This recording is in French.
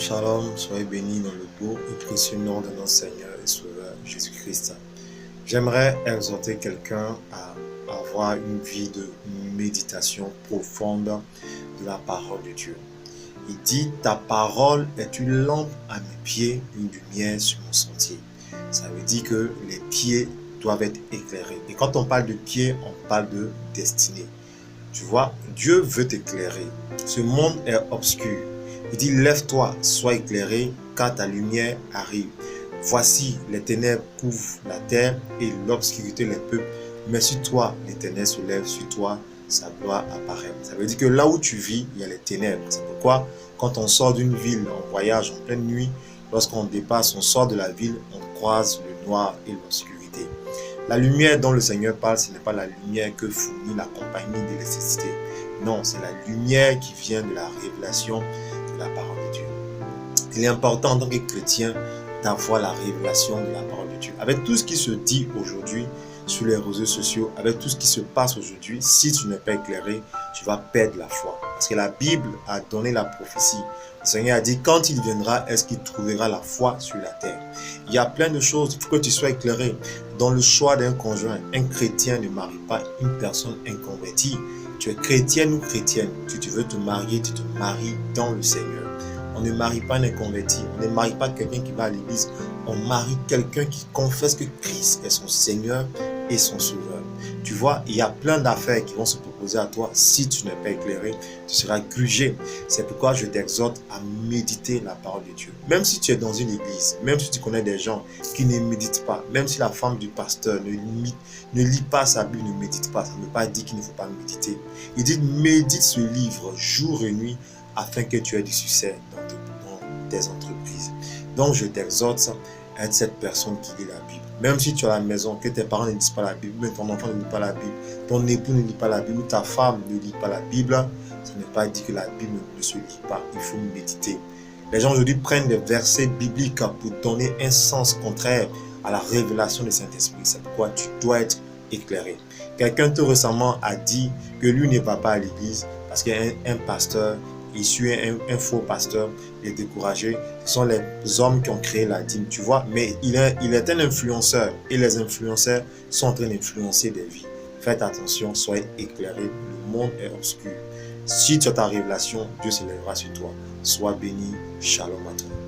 Shalom, soyez bénis dans le beau et précieux nom de notre Seigneur et Sauveur Jésus-Christ. J'aimerais exhorter quelqu'un à avoir une vie de méditation profonde de la parole de Dieu. Il dit, ta parole est une lampe à mes pieds, une lumière sur mon sentier. Ça veut dire que les pieds doivent être éclairés. Et quand on parle de pieds, on parle de destinée. Tu vois, Dieu veut t'éclairer. Ce monde est obscur. Il dit, lève-toi, sois éclairé, car ta lumière arrive. Voici, les ténèbres couvrent la terre et l'obscurité les peuples. Mais sur toi, l'Éternel se lève, sur toi, sa gloire apparaît. Ça veut dire que là où tu vis, il y a les ténèbres. C'est pourquoi, quand on sort d'une ville, on voyage en pleine nuit, lorsqu'on dépasse, on sort de la ville, on croise le noir et l'obscurité. La lumière dont le Seigneur parle, ce n'est pas la lumière que fournit la compagnie d'électricité. Non, c'est la lumière qui vient de la révélation de la parole de Dieu. Il est important en tant que chrétien d'avoir la révélation de la parole de Dieu. Avec tout ce qui se dit aujourd'hui sur les réseaux sociaux, avec tout ce qui se passe aujourd'hui, si tu n'es pas éclairé, tu vas perdre la foi. Parce que la Bible a donné la prophétie. Le Seigneur a dit, quand il viendra, est-ce qu'il trouvera la foi sur la terre? Il y a plein de choses, il faut que tu sois éclairé. Dans le choix d'un conjoint, un chrétien ne marie pas une personne inconvertie. Tu es chrétienne ou chrétienne, si tu veux te marier, tu te maries dans le Seigneur. On ne marie pas un inconverti, on ne marie pas quelqu'un qui va à l'église, on marie quelqu'un qui confesse que Christ est son Seigneur et son Sauveur. Tu vois, il y a plein d'affaires qui vont se proposer à toi. Si tu n'es pas éclairé, tu seras grugé. C'est pourquoi je t'exhorte à méditer la parole de Dieu. Même si tu es dans une église, même si tu connais des gens qui ne méditent pas, même si la femme du pasteur ne lit pas sa Bible, ne médite pas, ça ne veut pas dire qu'il ne faut pas méditer. Il dit, médite ce livre jour et nuit afin que tu aies du succès dans tes entreprises. Donc je t'exhorte à être cette personne qui lit la Bible. Même si tu es à la maison, que tes parents ne lisent pas la Bible, même ton enfant ne lit pas la Bible, ton époux ne lit pas la Bible, ou ta femme ne lit pas la Bible, ça n'est pas dit que la Bible ne se lit pas. Il faut méditer. Les gens aujourd'hui prennent des versets bibliques pour donner un sens contraire à la révélation du Saint-Esprit. C'est pourquoi tu dois être éclairé. Quelqu'un tout récemment a dit que lui ne va pas à l'église parce qu'il y a un pasteur, il suit un faux pasteur, il est découragé. Ce sont les hommes qui ont créé la dîme, tu vois. Mais il est un influenceur et les influenceurs sont en train d'influencer des vies. Faites attention, soyez éclairés. Le monde est obscur. Si tu as ta révélation, Dieu se lèvera sur toi. Sois béni. Shalom à toi.